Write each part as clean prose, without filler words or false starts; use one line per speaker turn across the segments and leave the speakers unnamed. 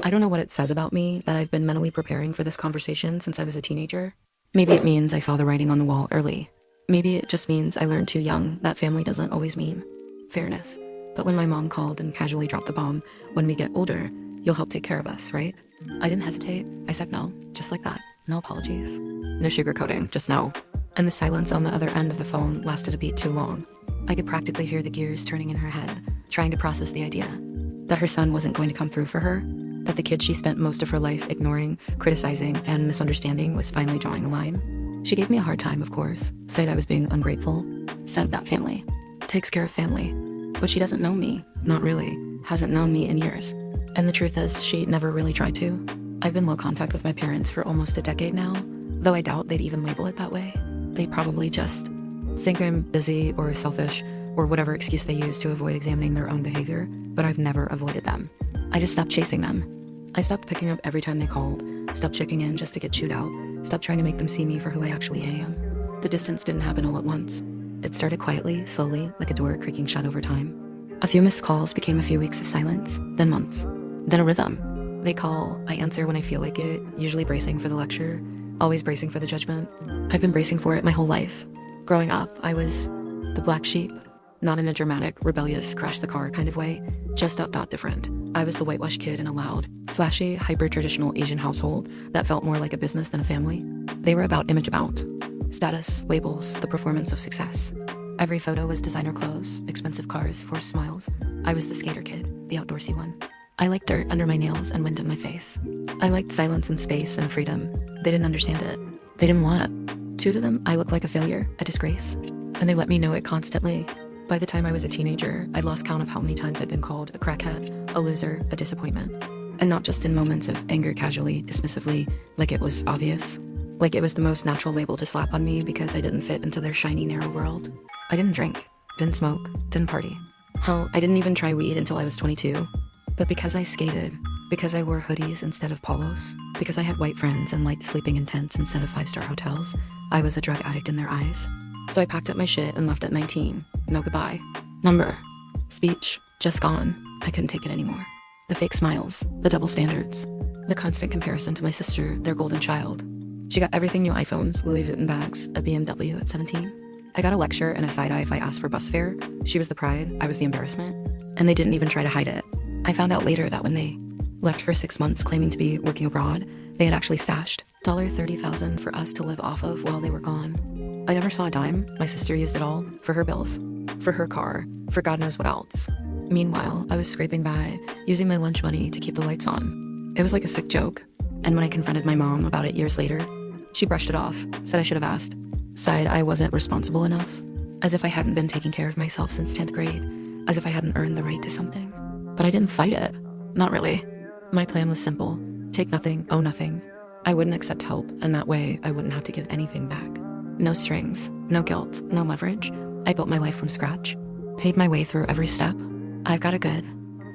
I don't know what it says about me that I've been mentally preparing for this conversation since I was a teenager. Maybe it means I saw the writing on the wall early. Maybe it just means I learned too young that family doesn't always mean fairness. But when my mom called and casually dropped the bomb, when we get older, you'll help take care of us, right? I didn't hesitate. I said no, just like that. No apologies. No sugarcoating, just no. And the silence on the other end of the phone lasted a beat too long. I could practically hear the gears turning in her head, trying to process the idea that her son wasn't going to come through for her, that the kid she spent most of her life ignoring, criticizing, and misunderstanding was finally drawing a line. She gave me a hard time, of course, said I was being ungrateful, said that family takes care of family. But she doesn't know me, not really, hasn't known me in years. And the truth is, she never really tried to. I've been low contact with my parents for almost a decade now, though I doubt they'd even label it that way. They probably just think I'm busy or selfish or whatever excuse they use to avoid examining their own behavior, but I've never avoided them. I just stopped chasing them. I stopped picking up every time they called, stopped checking in just to get chewed out, stopped trying to make them see me for who I actually am. The distance didn't happen all at once. It started quietly, slowly, like a door creaking shut over time. A few missed calls became a few weeks of silence, then months, then a rhythm. They call, I answer when I feel like it, usually bracing for the lecture, always bracing for the judgment. I've been bracing for it my whole life. Growing up, I was the black sheep, not in a dramatic, rebellious, crash the car kind of way, just different. I was the whitewashed kid in a loud, flashy, hyper-traditional Asian household that felt more like a business than a family. They were about image, about status, labels, the performance of success. Every photo was designer clothes, expensive cars, forced smiles. I was the skater kid, the outdoorsy one. I liked dirt under my nails and wind in my face. I liked silence and space and freedom. They didn't understand it. They didn't want it. To them, I looked like a failure, a disgrace. And they let me know it constantly. By the time I was a teenager, I'd lost count of how many times I'd been called a crackhead, a loser, a disappointment. And not just in moments of anger casually, dismissively, like it was obvious. Like it was the most natural label to slap on me because I didn't fit into their shiny, narrow world. I didn't drink, didn't smoke, didn't party. Hell, I didn't even try weed until I was 22. But because I skated, because I wore hoodies instead of polos, because I had white friends and liked sleeping in tents instead of five-star hotels, I was a drug addict in their eyes. So I packed up my shit and left at 19. No goodbye. Number. Speech. Just gone. I couldn't take it anymore. The fake smiles. The double standards. The constant comparison to my sister, their golden child. She got everything new iPhones, Louis Vuitton bags, a BMW at 17. I got a lecture and a side-eye if I asked for bus fare. She was the pride, I was the embarrassment. And they didn't even try to hide it. I found out later that when they left for 6 months claiming to be working abroad, they had actually stashed $30,000 for us to live off of while they were gone. I never saw a dime. My sister used it all for her bills, for her car, for God knows what else. Meanwhile, I was scraping by, using my lunch money to keep the lights on. It was like a sick joke. And when I confronted my mom about it years later, she brushed it off, said I should have asked, sighed I wasn't responsible enough, as if I hadn't been taking care of myself since 10th grade, as if I hadn't earned the right to something. But I didn't fight it. Not really. My plan was simple. Take nothing, owe nothing. I wouldn't accept help, and that way I wouldn't have to give anything back. No strings, no guilt, no leverage. I built my life from scratch. Paid my way through every step. I've got a good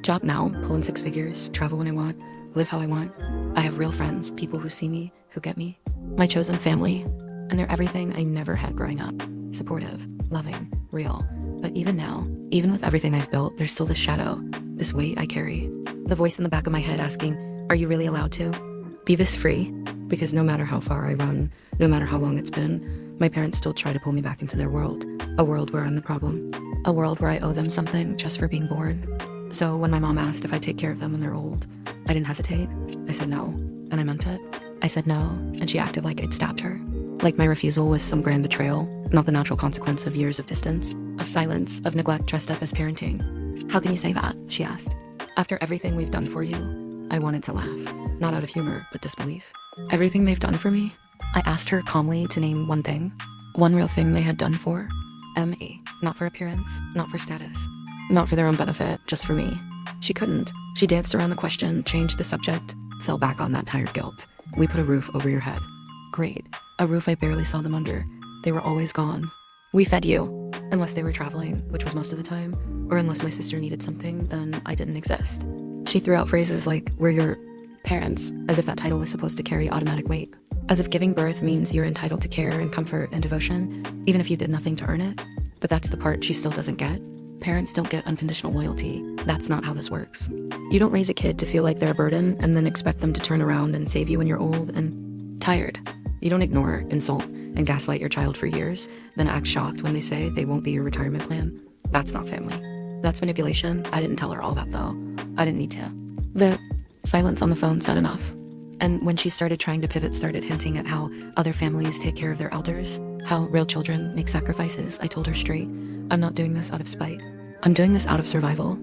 job now, pull in 6 figures, travel when I want, live how I want. I have real friends, people who see me, who get me. My chosen family. And they're everything I never had growing up. Supportive, loving, real. But even now, even with everything I've built, there's still this shadow, this weight I carry. The voice in the back of my head asking, are you really allowed to be this free? Because no matter how far I run, no matter how long it's been, my parents still try to pull me back into their world. A world where I'm the problem. A world where I owe them something just for being born. So when my mom asked if I'd take care of them when they're old, I didn't hesitate. I said no, and I meant it. I said no, and she acted like I'd stabbed her. Like my refusal was some grand betrayal, not the natural consequence of years of distance, of silence, of neglect dressed up as parenting. How can you say that? She asked. After everything we've done for you, I wanted to laugh. Not out of humor, but disbelief. Everything they've done for me? I asked her calmly to name one thing. One real thing they had done for me. Not for appearance, not for status. Not for their own benefit, just for me. She couldn't. She danced around the question, changed the subject, fell back on that tired guilt. We put a roof over your head. Great. A roof I barely saw them under. They were always gone. We fed you. Unless they were traveling, which was most of the time, or unless my sister needed something, then I didn't exist. She threw out phrases like, we're your parents, as if that title was supposed to carry automatic weight. As if giving birth means you're entitled to care and comfort and devotion, even if you did nothing to earn it. But that's the part she still doesn't get. Parents don't get unconditional loyalty. That's not how this works. You don't raise a kid to feel like they're a burden and then expect them to turn around and save you when you're old and tired. You don't ignore, insult, and gaslight your child for years, then act shocked when they say they won't be your retirement plan. That's not family. That's manipulation. I didn't tell her all that though. I didn't need to. The silence on the phone said enough. And when she started trying to pivot, started hinting at how other families take care of their elders, how real children make sacrifices, I told her straight, I'm not doing this out of spite. I'm doing this out of survival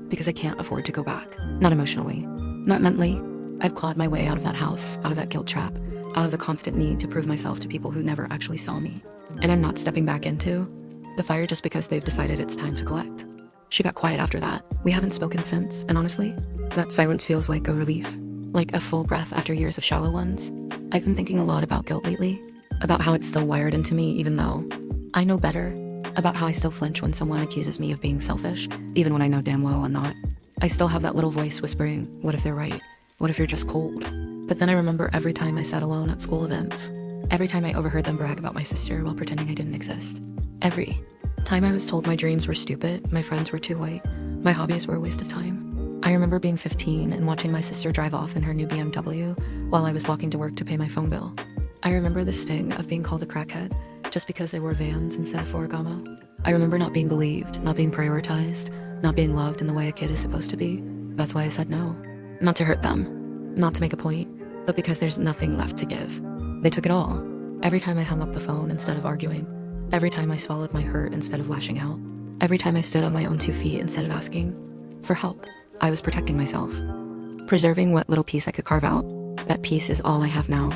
because I can't afford to go back. Not emotionally, not mentally. I've clawed my way out of that house, out of that guilt trap, out of the constant need to prove myself to people who never actually saw me. And I'm not stepping back into the fire just because they've decided it's time to collect. She got quiet after that. We haven't spoken since, and honestly, that silence feels like a relief. Like a full breath after years of shallow ones. I've been thinking a lot about guilt lately, about how it's still wired into me even though I know better, about how I still flinch when someone accuses me of being selfish, even when I know damn well I'm not. I still have that little voice whispering, what if they're right? What if you're just cold? But then I remember every time I sat alone at school events, every time I overheard them brag about my sister while pretending I didn't exist. Every time I was told my dreams were stupid, my friends were too white, my hobbies were a waste of time. I remember being 15 and watching my sister drive off in her new BMW while I was walking to work to pay my phone bill. I remember the sting of being called a crackhead just because I wore Vans instead of Ferragamo. I remember not being believed, not being prioritized, not being loved in the way a kid is supposed to be. That's why I said no. Not to hurt them, not to make a point, but because there's nothing left to give. They took it all. Every time I hung up the phone instead of arguing. Every time I swallowed my hurt instead of lashing out. Every time I stood on my own 2 feet instead of asking for help. I was protecting myself, preserving what little piece I could carve out. That piece is all I have now.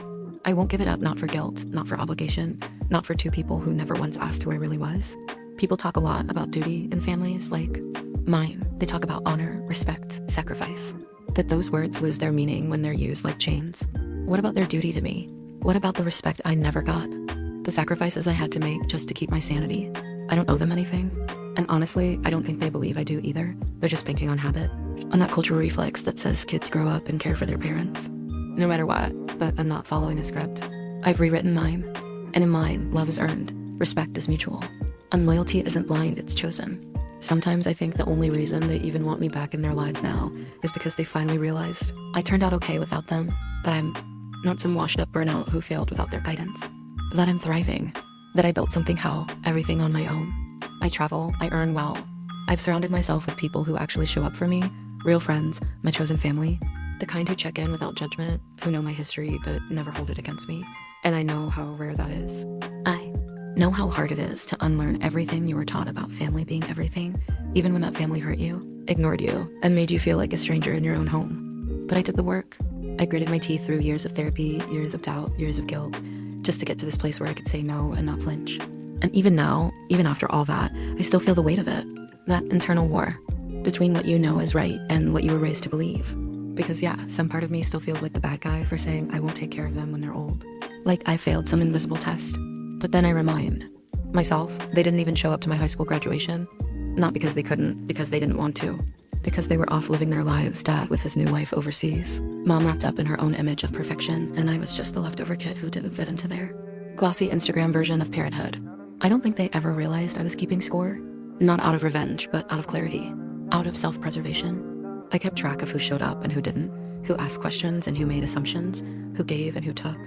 I won't give it up, not for guilt, not for obligation, not for 2 people who never once asked who I really was. People talk a lot about duty in families like mine. They talk about honor, respect, sacrifice. But those words lose their meaning when they're used like chains. What about their duty to me? What about the respect I never got? The sacrifices I had to make just to keep my sanity? I don't owe them anything. And honestly, I don't think they believe I do either. They're just banking on habit. On that cultural reflex that says kids grow up and care for their parents. No matter what, but I'm not following a script. I've rewritten mine. And in mine, love is earned. Respect is mutual. And loyalty isn't blind, it's chosen. Sometimes I think the only reason they even want me back in their lives now is because they finally realized I turned out okay without them. That I'm not some washed up burnout who failed without their guidance. That I'm thriving. That I built something everything on my own. I travel, I earn well. I've surrounded myself with people who actually show up for me. Real friends, my chosen family, the kind who check in without judgment, who know my history but never hold it against me. And I know how rare that is. I know how hard it is to unlearn everything you were taught about family being everything, even when that family hurt you, ignored you, and made you feel like a stranger in your own home. But I did the work. I gritted my teeth through years of therapy, years of doubt, years of guilt, just to get to this place where I could say no and not flinch. And even now, even after all that, I still feel the weight of it. That internal war between what you know is right and what you were raised to believe. Because yeah, some part of me still feels like the bad guy for saying I won't take care of them when they're old. Like I failed some invisible test. But then I remind myself they didn't even show up to my high school graduation. Not because they couldn't, because they didn't want to. Because they were off living their lives, dad with his new wife overseas. Mom wrapped up in her own image of perfection, and I was just the leftover kid who didn't fit into their glossy Instagram version of parenthood. I don't think they ever realized I was keeping score. Not out of revenge, but out of clarity. Out of self-preservation. I kept track of who showed up and who didn't, who asked questions and who made assumptions, who gave and who took.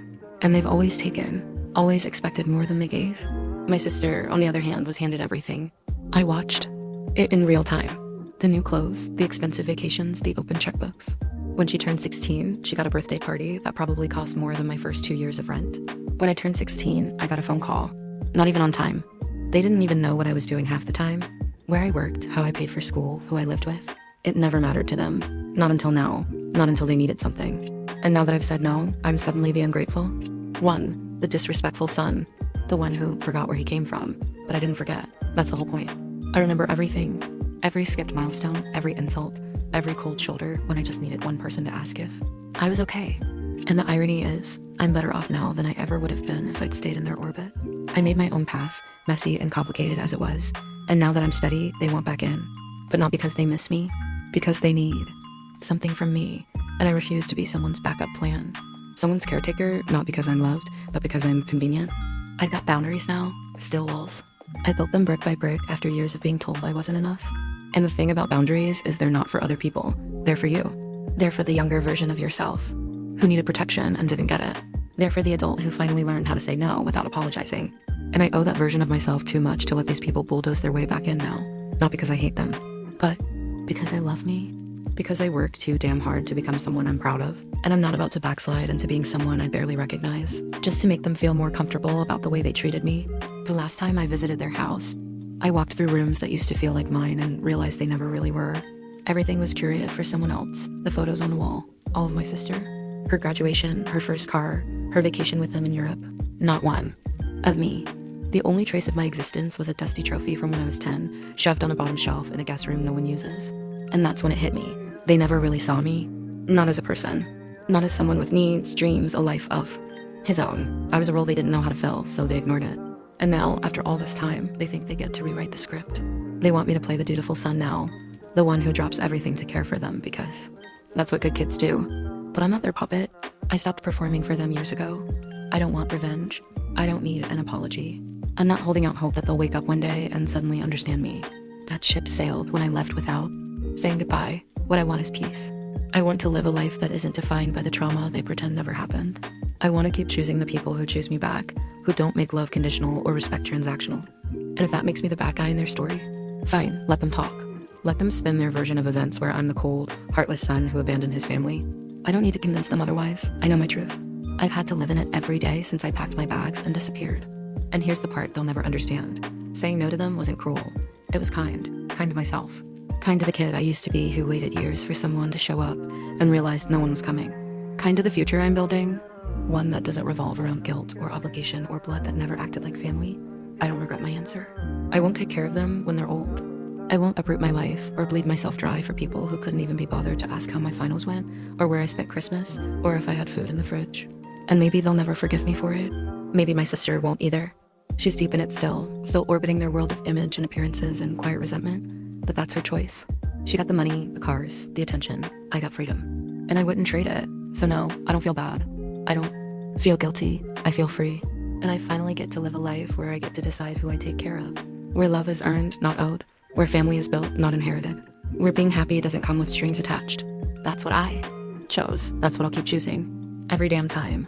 And they've always taken, always expected more than they gave. My sister, on the other hand, was handed everything. I watched it in real time. The new clothes, the expensive vacations, the open checkbooks. When she turned 16, she got a birthday party that probably cost more than my first 2 years of rent. When I turned 16, I got a phone call. Not even on time. They didn't even know what I was doing half the time. Where I worked, how I paid for school, who I lived with. It never mattered to them. Not until now. Not until they needed something. And now that I've said no, I'm suddenly the ungrateful. One, the disrespectful son. The one who forgot where he came from. But I didn't forget. That's the whole point. I remember everything. Every skipped milestone, every insult, every cold shoulder when I just needed one person to ask if I was okay. And the irony is, I'm better off now than I ever would have been if I'd stayed in their orbit. I made my own path, messy and complicated as it was. And now that I'm steady, they want back in. But not because they miss me, because they need something from me. And I refuse to be someone's backup plan. Someone's caretaker, not because I'm loved, but because I'm convenient. I've got boundaries now, still walls. I built them brick by brick after years of being told I wasn't enough. And the thing about boundaries is they're not for other people. They're for you. They're for the younger version of yourself who needed protection and didn't get it. They're for the adult who finally learned how to say no without apologizing. And I owe that version of myself too much to let these people bulldoze their way back in now. Not because I hate them, but because I love me. Because I work too damn hard to become someone I'm proud of. And I'm not about to backslide into being someone I barely recognize, just to make them feel more comfortable about the way they treated me. The last time I visited their house, I walked through rooms that used to feel like mine and realized they never really were. Everything was curated for someone else. The photos on the wall, all of my sister, her graduation, her first car, her vacation with them in Europe. Not one of me. The only trace of my existence was a dusty trophy from when I was 10, shoved on a bottom shelf in a guest room no one uses. And that's when it hit me. They never really saw me. Not as a person. Not as someone with needs, dreams, a life of his own. I was a role they didn't know how to fill, so they ignored it. And now, after all this time, they think they get to rewrite the script. They want me to play the dutiful son now, the one who drops everything to care for them because that's what good kids do. But I'm not their puppet. I stopped performing for them years ago. I don't want revenge. I don't need an apology. I'm not holding out hope that they'll wake up one day and suddenly understand me. That ship sailed when I left without saying goodbye. What I want is peace. I want to live a life that isn't defined by the trauma they pretend never happened. I want to keep choosing the people who choose me back, who don't make love conditional or respect transactional. And if that makes me the bad guy in their story, fine, let them talk. Let them spin their version of events where I'm the cold, heartless son who abandoned his family. I don't need to convince them otherwise. I know my truth. I've had to live in it every day since I packed my bags and disappeared. And here's the part they'll never understand. Saying no to them wasn't cruel. It was kind. Kind to myself. Kind to the kid I used to be who waited years for someone to show up and realized no one was coming. Kind to the future I'm building. One that doesn't revolve around guilt or obligation or blood that never acted like family. I don't regret my answer. I won't take care of them when they're old. I won't uproot my life or bleed myself dry for people who couldn't even be bothered to ask how my finals went or where I spent Christmas or if I had food in the fridge. And maybe they'll never forgive me for it. Maybe my sister won't either. She's deep in it still orbiting their world of image and appearances and quiet resentment. But that's her choice. She got the money, the cars, the attention. I got freedom. And I wouldn't trade it. So no, I don't feel bad. I don't feel guilty. I feel free. And I finally get to live a life where I get to decide who I take care of. Where love is earned, not owed. Where family is built, not inherited. Where being happy doesn't come with strings attached. That's what I chose. That's what I'll keep choosing. Every damn time.